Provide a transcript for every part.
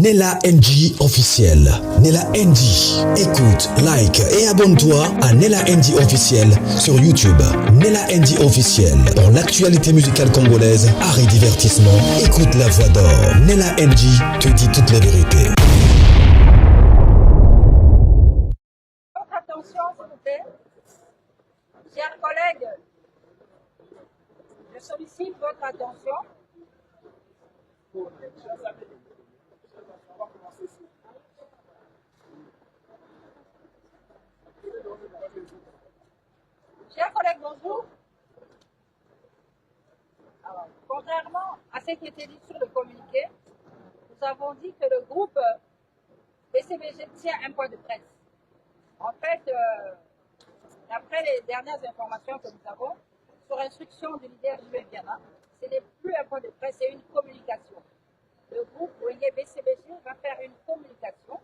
Nella NG officiel. Nella NG. Écoute, like et abonne-toi à Nella NG officiel sur YouTube. Nella NG officiel. Pour l'actualité musicale congolaise, art et divertissement, écoute la voix d'or. Nella NG te dit toute la vérité. Votre attention, s'il vous plaît. Chers collègues, je sollicite votre attention. Chers collègues, bonjour. Alors, contrairement à ce qui était dit sur le communiqué, nous avons dit que le groupe BCBG tient un point de presse. En fait, d'après les dernières informations que nous avons, sur instruction du leader Jules Biana, ce n'est plus un point de presse, c'est une communication. Le groupe Wenge BCBG va faire une communication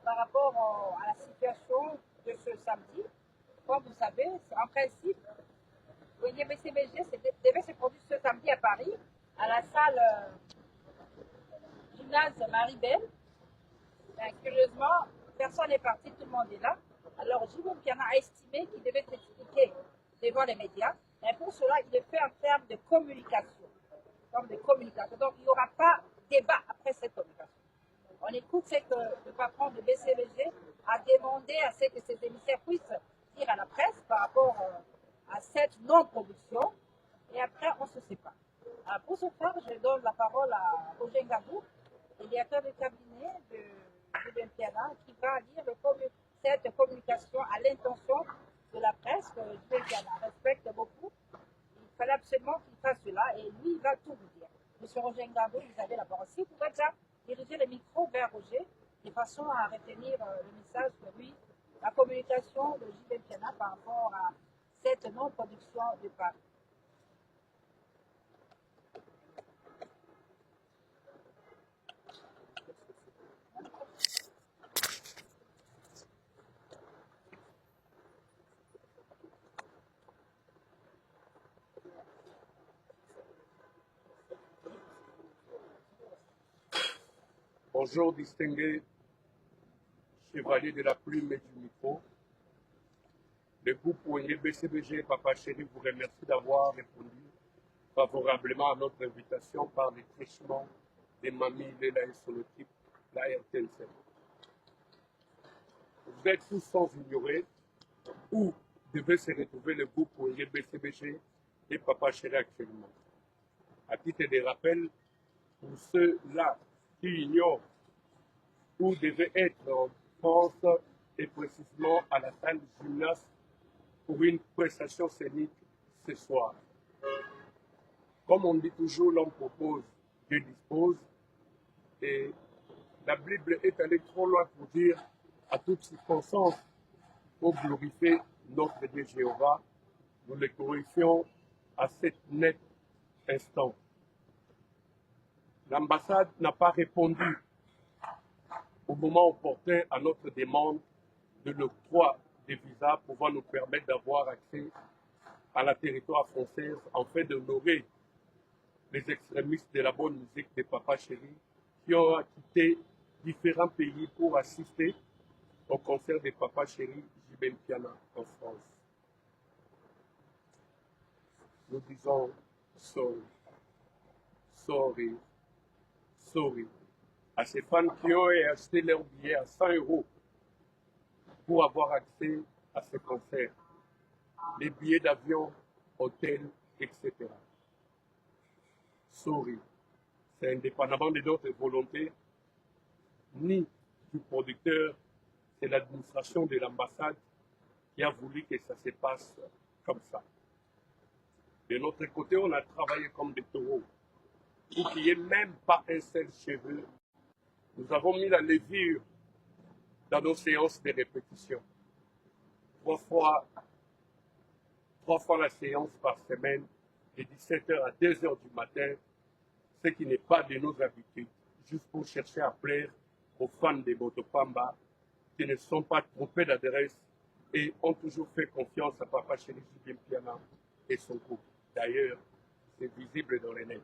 par rapport à la situation de ce samedi. Comme vous savez, en principe, Wenge BCBG devait se produire ce samedi à Paris, à la salle gymnase Marie-Belle. Curieusement, personne n'est parti, tout le monde est là. Alors, Jules Biana a estimé qu'il devait s'expliquer devant les médias, mais pour cela, il est fait en termes de communication. Donc, il n'y aura pas débat après cette communication. On écoute ce que le patron de BCBG a demandé à ce que ses émissaires puissent dire à la presse par rapport à cette non-production, et après, on se sépare. Alors, pour ce faire, je donne la parole à Roger Ngabou, le directeur de cabinet de Jules Biana, qui va lire cette communication à l'intention de la presse que Jules Biana respecte beaucoup. Il fallait absolument qu'il fasse cela et lui, il va tout vous dire. Monsieur Roger Ngabou, vous avez la parole. Si vous pouvez déjà diriger le micro vers Roger, de façon à retenir le message que lui, la communication de Jules Biana par rapport à cette non-production de Paris. Bonjour, distingués chevaliers de la plume et du micro. Le groupe Wenge BCBG et Papa Chéri vous remercie d'avoir répondu favorablement à notre invitation par les trichements des mamies Léla et son équipe, la RTNC. Vous êtes tous sans ignorer où devait se retrouver le groupe Wenge BCBG et Papa Chéri actuellement. À titre de rappel, pour ceux-là qui ignorent où devait être en France et précisément à la salle du gymnase pour une prestation scénique ce soir. Comme on dit toujours, l'homme propose, Dieu dispose. Et la Bible est allée trop loin pour dire à toute circonstance pour glorifier notre Dieu Jéhovah. Nous le glorifions à cet net instant. L'ambassade n'a pas répondu au moment opportun à notre demande de l'octroi des visas pouvant nous permettre d'avoir accès à la territoire française en fait d'honorer les extrémistes de la bonne musique de Papa Chéri qui ont quitté différents pays pour assister au concert de Papa Chéri Jules Biana en France. Nous disons sorry, sorry, sorry à ces fans qui ont acheté leur billet à 100 € pour avoir accès à ce concert, les billets d'avion, hôtel, etc. Sorry, c'est indépendamment de notre volonté, ni du producteur, c'est l'administration de l'ambassade qui a voulu que ça se passe comme ça. De notre côté, on a travaillé comme des taureaux, pour qu'il n'y ait même pas un seul cheveu. Nous avons mis la levure dans nos séances de répétition. Trois fois la séance par semaine, de 17h à 2h du matin, ce qui n'est pas de nos habitudes, juste pour chercher à plaire aux fans de Motopamba qui ne sont pas trompés d'adresse et ont toujours fait confiance à Papa Chéri Jules Biana et son groupe. D'ailleurs, c'est visible dans les nets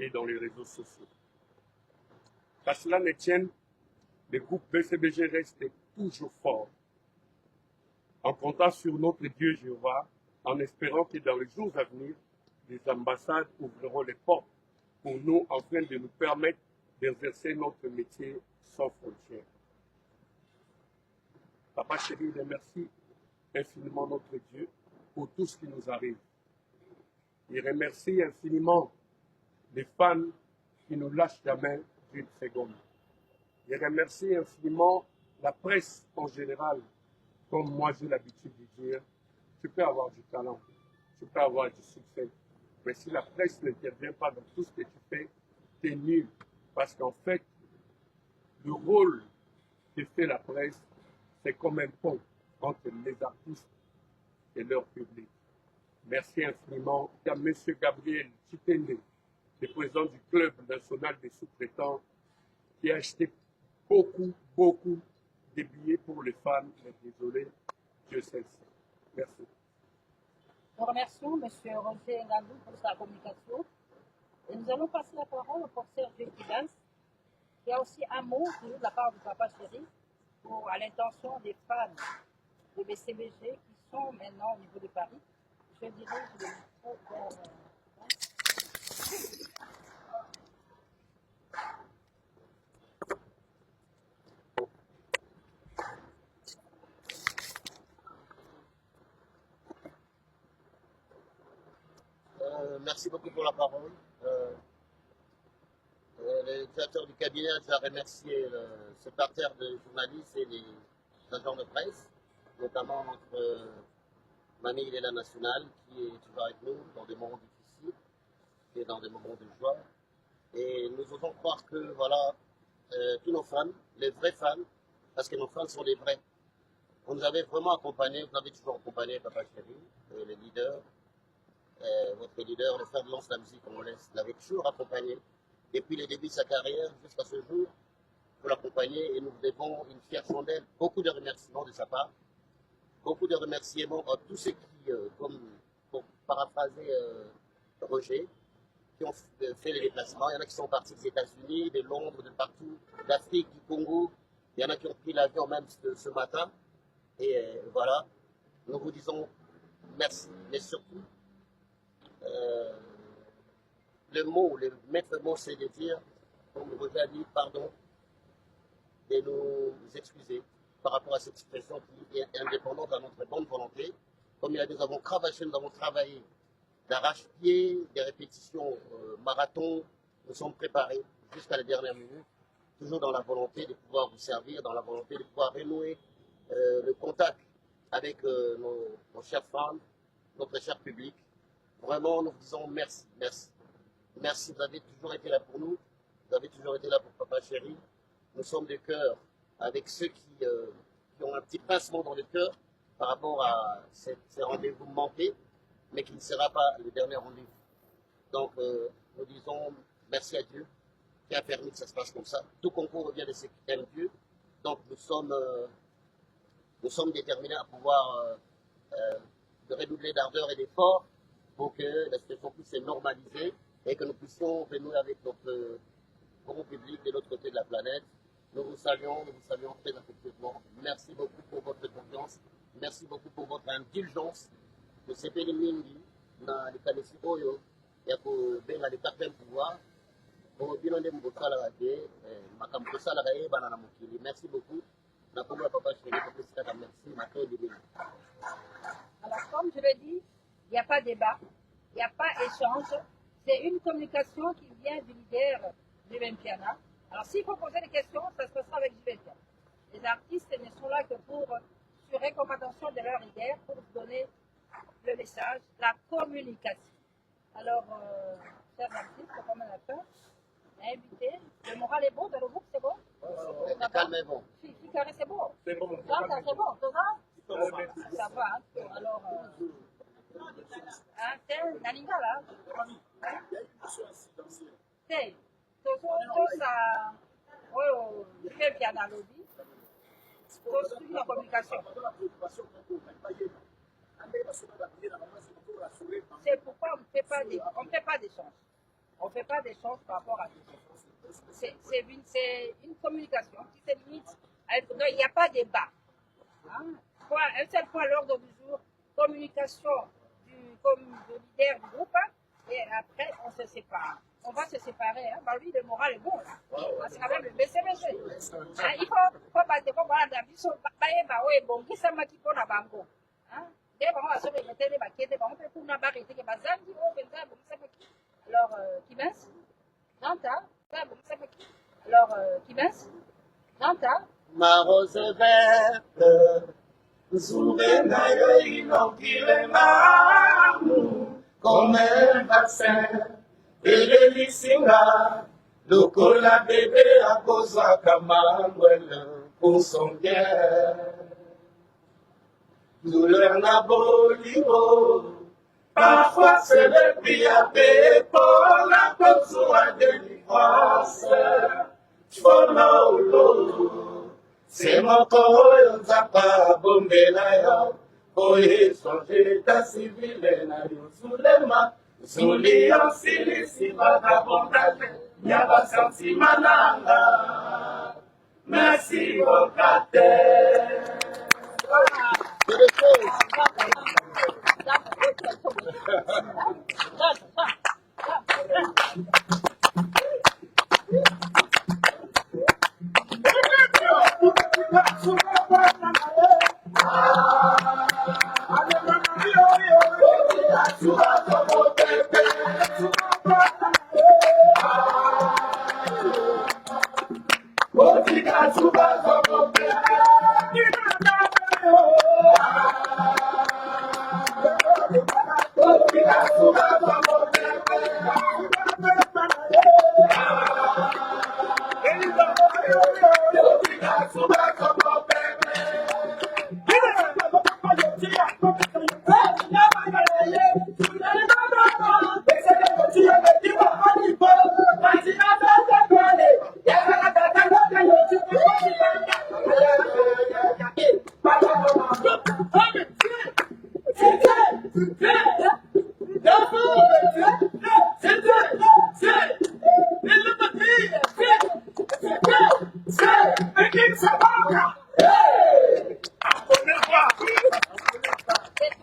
et dans les réseaux sociaux. Qu'à cela ne tienne, le groupe BCBG reste toujours fort, en comptant sur notre Dieu Jéhovah, en espérant que dans les jours à venir, les ambassades ouvriront les portes pour nous afin de nous permettre d'exercer notre métier sans frontières. Papa chéri, remercie infiniment notre Dieu pour tout ce qui nous arrive. Il remercie infiniment les fans qui ne nous lâchent jamais d'une seconde. Il remercie infiniment la presse en général. Comme moi j'ai l'habitude de dire, tu peux avoir du talent, tu peux avoir du succès, mais si la presse n'intervient pas dans tout ce que tu fais, tu es nul. Parce qu'en fait, le rôle que fait la presse, c'est comme un pont entre les artistes et leur public. Merci infiniment à M. Gabriel Chitende, le président du Club national des sous-traitants, qui a acheté beaucoup de billets pour les fans. Mais désolé, Dieu sait. Merci. Nous remercions M. Roger Ngandou pour sa communication. Et nous allons passer la parole au professeur Jean qui a aussi un mot de la part du papa chéri à l'intention des fans de BCBG qui sont maintenant au niveau de Paris. Je dirige le micro vers... Merci beaucoup pour la parole. Le directeur du cabinet a déjà remercié ce parterre de journalistes et des agents de presse, notamment notre mamie Léla Nationale, qui est toujours avec nous dans des moments difficiles et dans des moments de joie. Et nous osons croire que voilà, tous nos fans, les vrais fans, parce que nos fans sont les vrais. On nous avait vraiment accompagnés, vous avez toujours accompagné Papa Chéri, les leaders. Votre leader, le frère de Lance la musique congolaise, l'avait toujours accompagné depuis le début de sa carrière jusqu'à ce jour pour l'accompagner et nous devons une fière chandelle, beaucoup de remerciements de sa part, beaucoup de remerciements à tous ceux qui, comme pour paraphraser Roger, qui ont fait les déplacements. Il y en a qui sont partis des États-Unis, de Londres, de partout, d'Afrique, du Congo. Il y en a qui ont pris l'avion même ce matin. Et voilà, nous vous disons merci, mais surtout, le maître mot, c'est de dire, comme Roger a dit, pardon, et nous excuser par rapport à cette situation qui est indépendante à notre bonne volonté. Comme il a dit, nous avons cravaché, nous avons travaillé d'arrache-pied, des répétitions marathon, nous sommes préparés jusqu'à la dernière minute, toujours dans la volonté de pouvoir vous servir, dans la volonté de pouvoir renouer le contact avec nos chers fans, notre cher public. Vraiment, nous vous disons merci, merci. Merci, vous avez toujours été là pour nous, vous avez toujours été là pour Papa Chéri. Nous sommes de cœur avec ceux qui ont un petit pincement dans le cœur par rapport à ces rendez-vous manqués, mais qui ne sera pas le dernier rendez-vous. Donc, nous disons merci à Dieu qui a permis que ça se passe comme ça. Tout concours revient de ceux qui aiment Dieu. Donc, nous sommes déterminés à pouvoir redoubler d'ardeur et d'effort pour que la situation puisse se normaliser et que nous puissions renouer avec notre grand public de l'autre côté de la planète. Nous vous saluons très affectueusement. Merci beaucoup pour votre confiance. Merci beaucoup pour votre indulgence. De sepeli mingi na likanisi oyo ya kobenga le quatrième pouvoir po bino nde mokosalaka te makambo tosalaka eyebana na mokili. Merci beaucoup. Na kombo ya Papa Chéri topesikaka merci matondi mingi. Alors, comme je l'ai dit, il n'y a pas débat, il n'y a pas échange. C'est une communication qui vient du leader Jiven Piana. Alors, s'il faut poser des questions, ça se passera avec Jiven Piana. Les artistes ne sont là que pour, sur recommandation de leur leader, pour donner le message, la communication. Alors, chers artistes, comme on a fait, invité. Le moral est bon dans le groupe, c'est bon? Le calme est bon. Ficare, c'est bon? C'est bon. C'est bon, ça va. Hein? Alors, c'est Naningala. C'est tout ça. Oui, très bien dans le lobby. Construire la communication. C'est pourquoi on ne fait pas d'échange. On ne fait pas des choses par rapport à tout. C'est une communication qui se limite à être. Non, il n'y a pas de débat. Hein? Un seul point à l'ordre du jour, communication du leader du groupe, hein, et après on se sépare. On va se séparer. Hein. Bah oui, le moral est bon là. C'est quand même le BCBC. Hein, il faut battre comme voilà dans biso baeba oye bongi sama kipo na bango. Hein? Dès qu'on va se mettre les baquettes, on peut pour na barrette que bazangi o benza bongi sama ki. Alors qui mince? Nanta, ça bongi sama ki. Alors qui mince? Nanta. Ma rose verte, Zoubena yo inokile mamu, comme un vaccin, et le lissinga, lokola bébé à cause à Kamangwele, pour son bien. Douleur na boliro, parfois c'est le prix à payer pour la cause à délivrance. Follow, c'est mon corps, Zapa, Bombela, yo. Oye, changer ta civile, na yo, soulema, souli, en silisi, vagabondage, yaba santi mananga. Merci, Okate.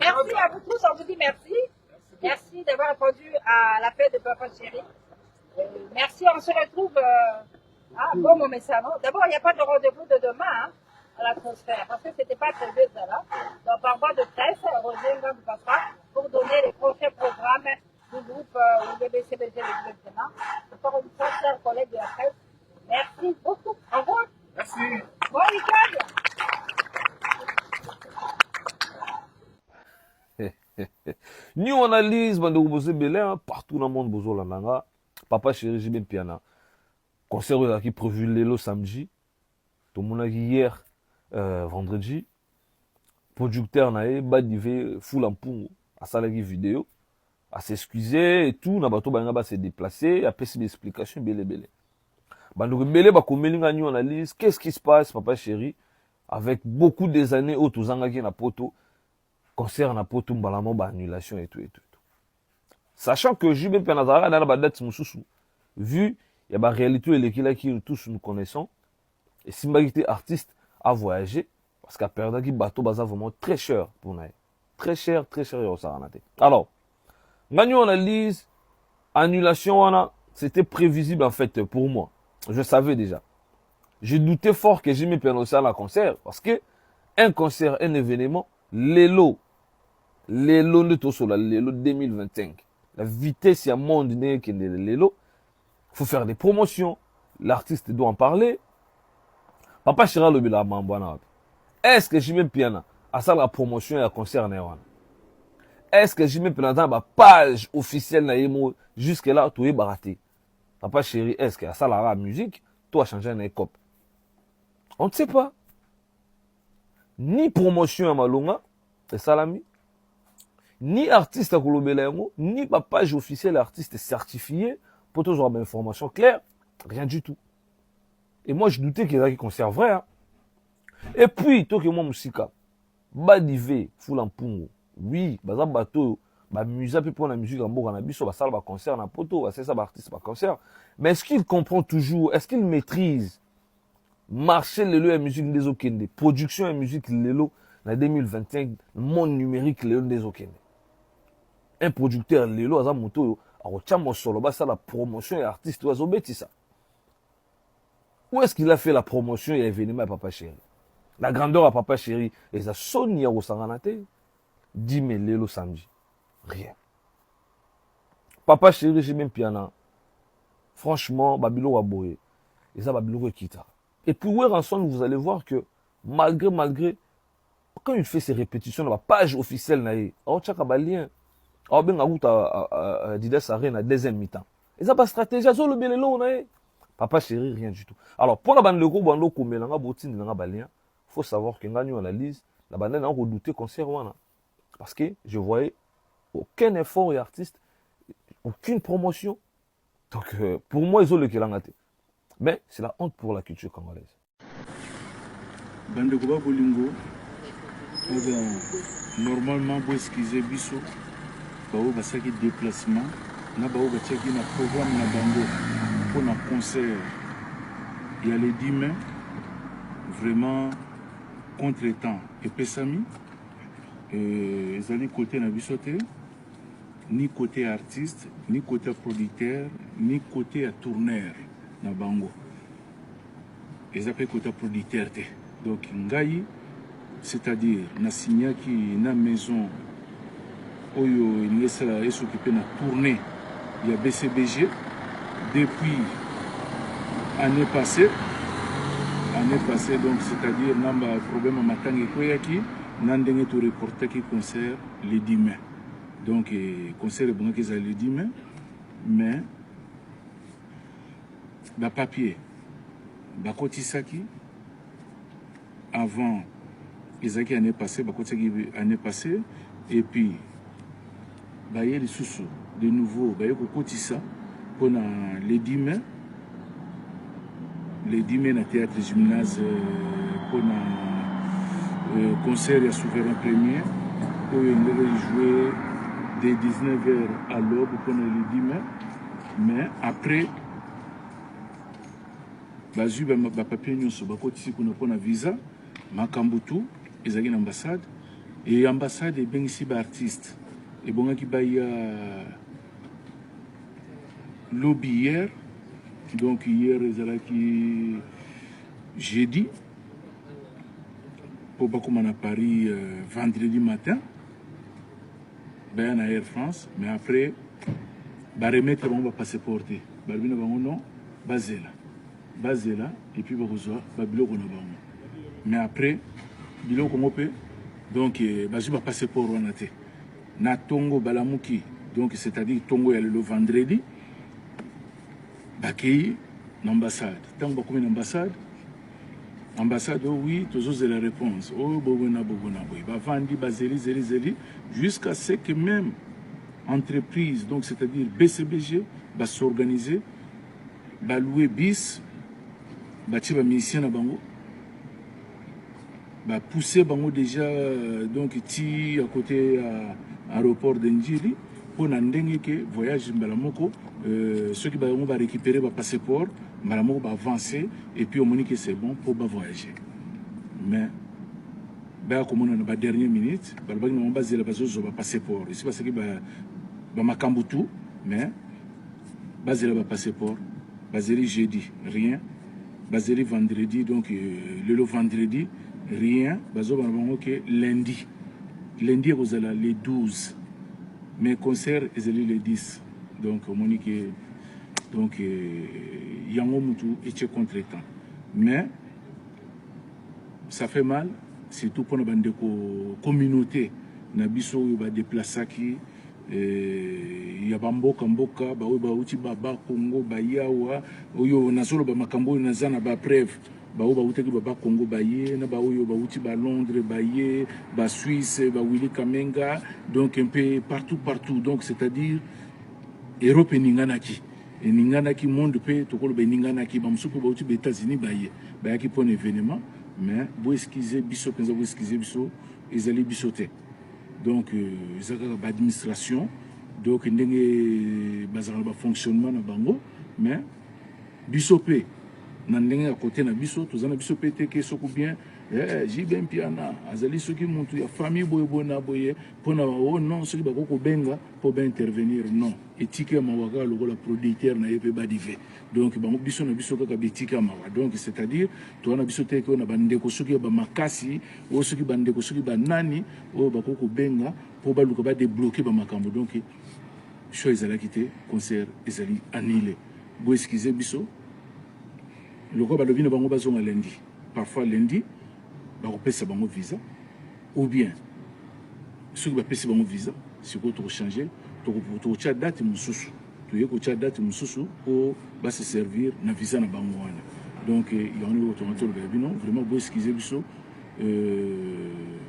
Merci à vous tous, on vous dit merci. Merci d'avoir répondu à l'appel de Papa Chéri. Merci, on se retrouve bon moment ça. D'abord, il n'y a pas de rendez-vous de demain hein, à l'atmosphère, parce que ce n'était pas prévu ça là. Donc, par voie de presse, Roger Ngambi passera pour donner les prochains programmes du groupe UDBCBG exactement. Encore une fois, chers collègues de la presse, merci beaucoup. Au revoir. Merci. Bon week-end. Nous on analyse bandeko boze belé partout dans le monde bozo landanga Papa Chéri Jibin Piana concert qui prévu lelo samedi tout le monde hier vendredi producteur nae badivé full ampungu a salagi vidéo à s'excuser et tout na bato banga ba se déplacer après des explications belé bandeko belé ba komelinga nous analyse qu'est-ce qui se passe Papa Chéri avec beaucoup des années autozanga qui na poto concert na poto mbalamo ba annulation et tout. Sachant que Jibin Pianazara dans la date mususu vu il y a ba réalité et qui tous nous connaissons et Simbagité artiste a voyagé parce qu'à perdre qui bateau baza vraiment très cher pour nous. Très cher au Saranate. Alors, Magno analyse annulation c'était prévisible en fait pour moi. Je savais déjà. Je doutais fort que Jibin Pianazara un concert parce que un concert, un événement, l'élo de Tosola, l'élo 2025. La vitesse y a monde qui est l'élo. Faut faire des promotions. L'artiste doit en parler. Papa Chéri le bila mambwana. Est-ce que Jibin Piana a ça la promotion et la concert néwan? Est-ce que Jibin Piana dans la page officielle na jusque là tout est baraté? Papa Chéri, est-ce que ça la musique toi changer un cop? On ne sait pas. Ni promotion à Malonga et Salami. Ni artiste à Kolobelengo, ni ma page officielle artiste certifié pour toujours avoir une information claire, rien du tout. Et moi, je doutais qu'il y a qui concert vrai. Hein. Et puis, toi que moi, Moussika, Badivé, Foulampungo, oui, Baza Bato, bamusa mpe mpona musique ya mboka na biso basala baconcert na poto basalisa baartiste baconcert. Mais est-ce qu'il comprend toujours, est-ce qu'il maîtrise marché lelo ya musique nde ezokende, production ya musique lelo na 2025 monde numérique lelo nde ezokende. Un producteur lelo aza moto oyo akotia mosolo basala promotion ya artiste oyo azobetisa. Où est-ce qu'il a fait la promotion et l'événement à Papa Chéri? La grandeur à Papa Chéri, et ça sonne au Sanganate. 10 000 le samedi. Rien. Papa Chéri, j'ai même piano. Franchement, Babylon a boyé. Et ça, Babylon est quitté. Et puis, ensemble, vous allez voir que, malgré, quand il fait ses répétitions dans la page officielle, il y a un lien. Il y a un Didas Arène à deuxième mi-temps. Et ça, pas stratégie, ça, le bien là, Papa Chéri, rien du tout. Alors, pour la bande de gros, il faut savoir que nous analyse, la bande a redouté concert. Parce que je voyais aucun effort et artiste, aucune promotion. Donc, pour moi, ils ont le Kélangaté. Mais c'est la honte pour la culture congolaise. Bande de gros, normalement, pour esquiser Bisso, il y a un déplacement, il y a un programme pour un concert. Il y a les 10 mains, vraiment contre-temps. Et Pessami, ils allaient côté Nabisoté, ni côté artiste, ni côté producteur, ni côté tourneur na bango. Ils appellent côté producteur. Donc, Ngaï, c'est-à-dire, na signé qui na maison, oyo il s'occuper na tournée, il y a BCBG depuis année passée, donc c'est-à-dire namba problème matangi koyaki nandenge to reporter qui concert les 10 mai. Donc concert bon qui les 10 mai, mais ba papier ba kotisaki avant ezaki année passée ba kotisaki année passée et puis ba yé les sous de nouveau ba yoko kotisa pour les 10 mai. Les 10 mai na théâtre gymnase pour un concert à Souverain Premier où il devait jouer dès 19h à l'aube pour les 10 mai. Mais après, bazu ba papier nyonso ba kotisi kuna pona visa makambutu ezaki na ambassade et ambassade bengisi ba artiste et bongaki ba ya lobby hier. Donc hier, ils jeudi, pour beaucoup à Paris vendredi matin, ben à Air France, mais après, bah remettre mon passeport, bah bien non, basé là, et puis bah reçoit, bah bilo mais après, bilo comme peut, donc bah je passeport on a été, na Tongo balamuki, donc c'est-à-dire Tongo il le vendredi. Bakei l'ambassade. Tant que comme l'ambassade, ambassade oui, toujours la réponse. Oh bobona. Bah vandi zeli jusqu'à ce que même entreprise, donc c'est-à-dire BCBG, va s'organiser, va louer bis, va tirer mission à bango, va pousser bango déjà donc ti à côté à aéroport d'Ndjili. Pour n'andenge que voyage Malamoko, ceux qui vont récupérer leur passeport, Malamoko va avancer et puis on dit que c'est bon pour voyager. Mais, comme on a la dernière minute, on va baser la base sur le passeport. Ici, parce que va Makambutu, mais baser le passeport, baser le jeudi, rien, baser le vendredi, donc le vendredi, rien, baser le lundi. Lundi, vous allez les 12. Mais concert est le 10. Donc, Monique, donc, Yango Moutou est contre-temps. Mais, ça fait mal, surtout pour la communauté. Nabiso, il va déplacer qui. Il y a Bamboka, Baouti, Baba, Congo, Bayawa, Oyo, Nasolo, Bamakambo, Nazana, Baprev. Baouba Outeki Baba Congo Baye, Nabaoyo Baouti ba Londres Baye, ba Suisse, ba Willy Kamenga, donc un peu partout. Donc c'est-à-dire Europe et Ninganaki. Et Ninganaki monde peut tokolo be Ninganaki ba musuko Baouti be États-Unis Baye. Baye qui pour un événement, mais bo esquiser biso penza bo esquiser biso, ezali bisoté. donc eza kaka baadministration donc ndenge bazalaka bafonctionnement na bango mais biso mpe na ndenge ya kote na biso toza na biso mpe te ke soki bien jibe mpiana azali soki mutu ya famille boye boye na boye mpona o non soki bakoki kobenga mpo baintervenir non etike ya mawa kaka lokola producteur na ye mpe badive donc bango biso na biso kaka betike ya mawa donc c'est-à-dire toza na biso te ke oyo na bandeko soki ya bamakasi oyo soki bandeko soki banani oyo bakoki kobenga mpo baluka badebloke bamakambo donc show ezalaki te concert ezali annulé bo eskize biso lokola balobi na bango bazonga lundi parfois lundi bakopesa bango visa ou bien soki bapesi bango visa sikoyo tokochange tokotya date mosusu toye kotya date mosusu mpo base servir na visa na bango wana donc yango ndenge tonga tolobela bino vraiment boeskize biso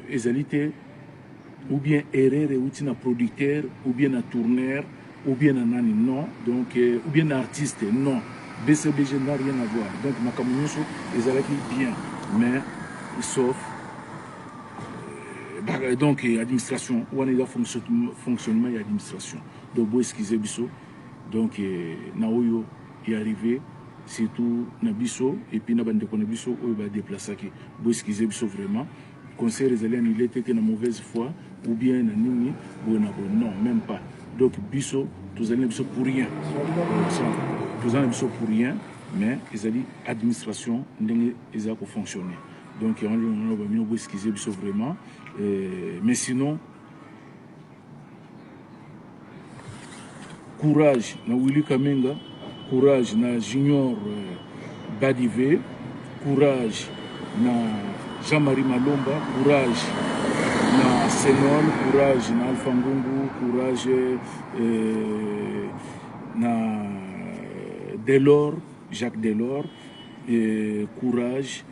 ezali te ou bien erreur euti na producteur ou bien na tourneur ou bien na nani non donc ou bien na artiste non BCBG n'a rien à voir donc makambo nyonso ezalaki bien mais sauf donc administration wana eza fonctionnement ya administration donc boeskize biso donc na oyo est arrivé surtout na biso et puis na bandeko na biso oyo badeplasaki boeskize biso vraiment concert ezali annulé te ke na mauvaise foi ou bien na nini boye na boye non même pas donc biso tozali na biso pour rien tozali na biso pour rien mais ezali administration ndenge eza kofonctionner donc yango bamino boeskize biso vraiment mais sinon courage na Willy Kamenga courage na Junior Badive courage na Jean-Marie Malomba courage na Senol courage na Alpha Ngungu courage na Delors Jacques Delors courage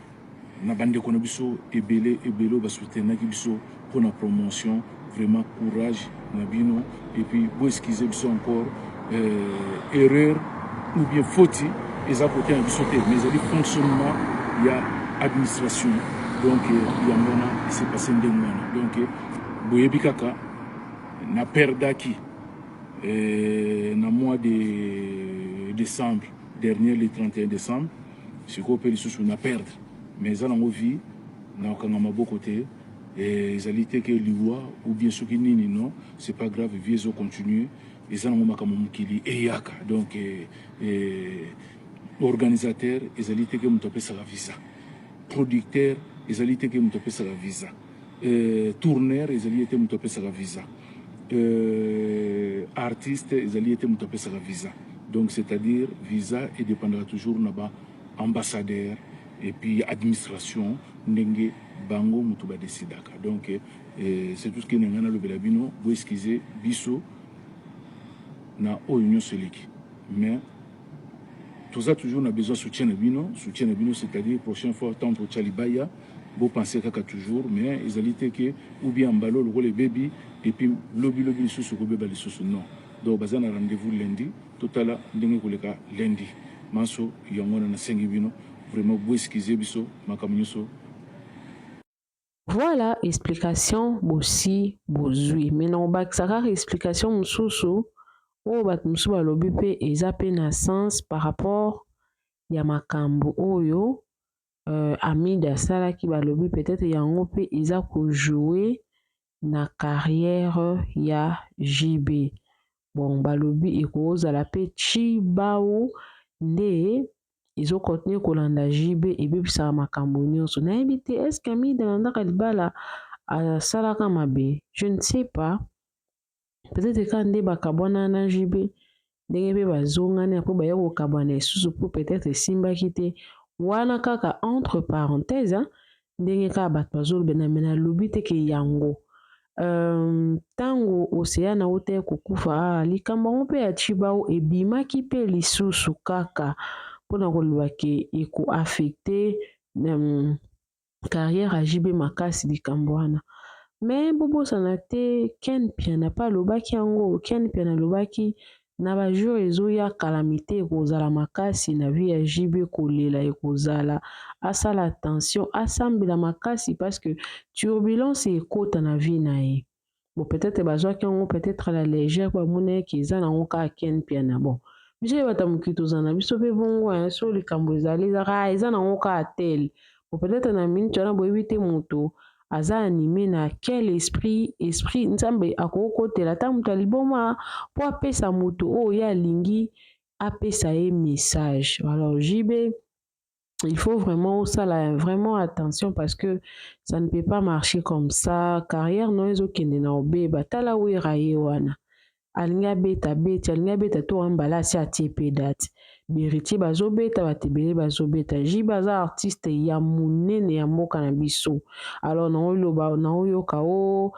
na bandeko na biso ebele basoutenaki biso pour la promotion vraiment courage na bino et puis boeskize biso encore erreur ou bien faute eza côté na biso te mais ezali fonctionnement ya administration donc yango wana s'est passé ndenge wana donc boyebi kaka na perdaki na mois de décembre dernier le 31 décembre sikoyo mpe lisusu na perdre mais eza nango vie na okanga maboko te ezali te ke liwa ou bien soki nini non c'est pas grave vie ezocontinue eza nango makambo mokili eyaka donc organisateur ezali te ke moto apesaka visa producteur ezali te ke moto apesaka visa tourneur ezali ete moto apesaka visa artiste ezali ete moto apesaka visa donc c'est-à-dire visa edépendra toujours na ba ambassadeur et puis administration ndenge bango mutu badesidaka donc c'est tout ce que nenga nalobela bino boeskize biso na oyo nyonso eleki mais toza toujours na besoin soutien na bino c'est-à-dire prochaine fois tant pour Tchalibaya bo penser kaka toujours mais ezali te ke ou bien mbalo lokola baby et puis lobi lisusu kobeba lisusu non donc baza na rendez-vous lundi totala ndenge koleka lundi maso yango na sengi bino vraiment boeskize biso makambo nyonso. Voilà explication bosi bozui maintenant bakisaka explication mosusu oyo bato mosusu balobi mpe eza mpe na sens par rapport ya makambo oyo Amide asalaki balobi peut-être yango mpe eza kojoue na carrière ya JB bon balobi ekozala mpe Chibao nde ezokontinue kolanda JB ebebisaka makambo nyonso nayebi te est-ce que Amide alandaka libala asalaka mabe je ne sais pas peut-être ka nde bakabwana na JB ndenge mpe bazongani mpo baya kokabwana esusu mpo peut-être esimbaki te wana kaka entre parenthèse ndenge kaka bato bazolobena me nalobi te ke yango ntango Océane auta kokufa likambo yango mpe ya Chibao ebimaki mpe lisusu kaka mpona koloba ke ekoaffecte carrière ya JB makasi likambo wana me bobosana te Ken Piana mpe alobaki yango Ken Piana alobaki na bajour ezoya calamité ekozala makasi na vie ya JB kolela ekozala asala attention asambela makasi parce que turbulence ekota na vie na ye bon peut-être bazwaki yango peut-être à la légère bamona eke eza nango kaka ken piana bon biso yebata mokili toza na biso mpe bongo so likambo ezali ezaka eza nango kaka tel bon peut-être na minute wana boyebi te moto aza animé na quel esprit nzambe akokotela ata moto aliboma mpo apesa moto oyo ye alingi apesa ye message. Alors JB, il faut vraiment vraiment attention parce que ça ne peut pas marcher comme ça. Carrière no ezokende na obeba tala wera ye wana alinga beta to ambala si atie pe date beritier bazobeta batebele bazobeta JB aza artiste ya munene ya mboka na biso. Alors na oyoka o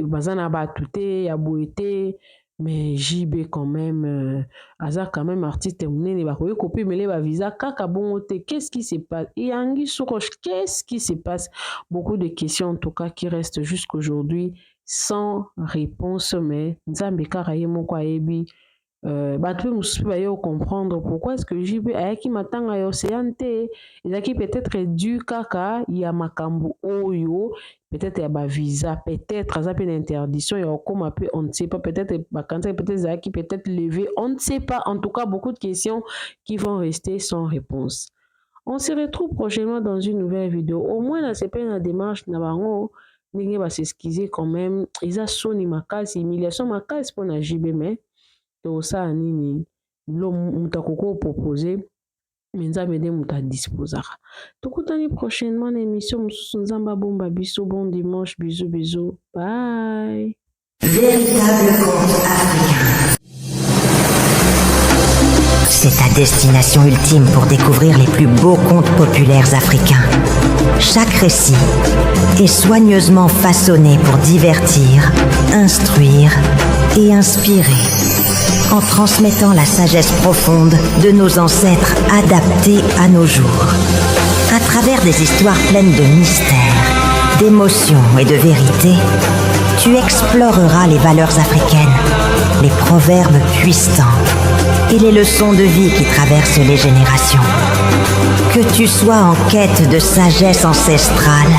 baza na batu te ya boye te mais JB quand même aza quand même artiste munene bakoki kopimele ba visa kaka bongo te. Qu'est-ce qui se passe Yangi Souroche, qu'est-ce qui se passe? Beaucoup de questions en tout cas qui restent jusqu'aujourd'hui sans réponse, mais nzambe kaka ye moko ayebi bato mosusu bayo comprendre pourquoi est-ce que JB ayaki matanga ya océan te ezaki peut-être dû kaka ya makambo oyo peut-être ya ba visa peut-être aza pe na interdiction ya okoma pe on ne sait pas peut-être bakanisa peut-être ezalaki peut-être levé on ne sait pas. En tout cas beaucoup de questions qui vont rester sans réponse. On se retrouve prochainement dans une nouvelle vidéo. Au moins là c'est pas une démarche na bango ndenge ba s'excuser quand même eza soni makasi humiliation makasi pour na JB mais ça nini lo mutakoko proposer mais nzambe nde muta disposera. Tokutani prochainement na émission mususu nzamba bomba biso. Bon dimanche, bisous bye. Véritable conte africain. C'est ta destination ultime pour découvrir les plus beaux contes populaires africains. Chaque récit est soigneusement façonné pour divertir, instruire et inspirer, en transmettant la sagesse profonde de nos ancêtres adaptée à nos jours. À travers des histoires pleines de mystères, d'émotions et de vérité, tu exploreras les valeurs africaines, les proverbes puissants et les leçons de vie qui traversent les générations. Que tu sois en quête de sagesse ancestrale,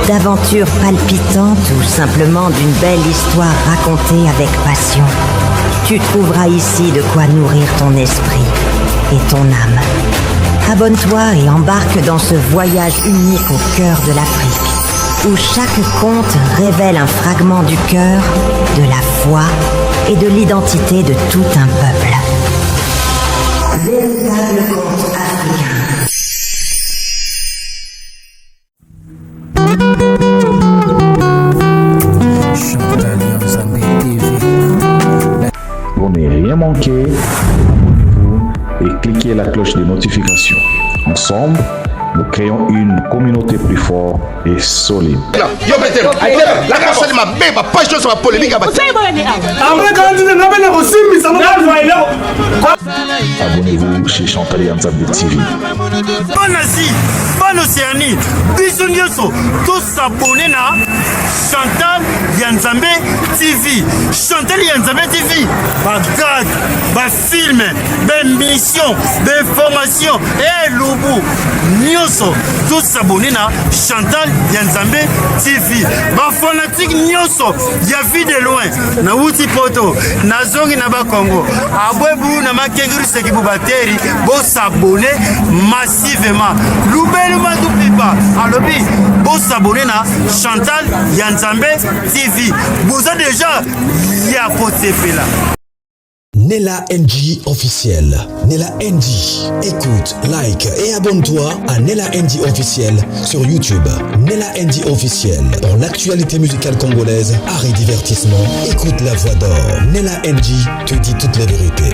d'aventures palpitantes ou simplement d'une belle histoire racontée avec passion, tu trouveras ici de quoi nourrir ton esprit et ton âme. Abonne-toi et embarque dans ce voyage unique au cœur de l'Afrique, où chaque conte révèle un fragment du cœur, de la foi et de l'identité de tout un peuple. Véritable conte africain. Pour ne rien manquer, abonnez-vous et cliquez la cloche de notification. Ensemble, nous créons une communauté plus forte et solide. Abonnez-vous chez Chantal Yanzambe TV. Bonne Asie, bonne Océanie, bisous nyoso, tous s'abonner na Chantal Yanzambe TV. Chantal Yanzambe TV, bagad, film, mission, formation et loubou. Nyoso, tous s'abonner na Chantal Yanzambe TV. Ba fanatique nyoso, ya vie de loin, na wuti poto, na zongi na ba Congo. Abwebu na makenguru sekibu bateri, bo s'abonner massivement. Loubelu madupipa, alobi, bo s'abonner na Chantal Yanzambe TV. Vous avez déjà ya poté là. Nella NG officiel. Nella NG. Écoute, like et abonne-toi à Nella NG officiel sur YouTube. Nella NG officiel. Pour l'actualité musicale congolaise, art et divertissement, écoute la voix d'or. Nella NG te dit toutes les vérités.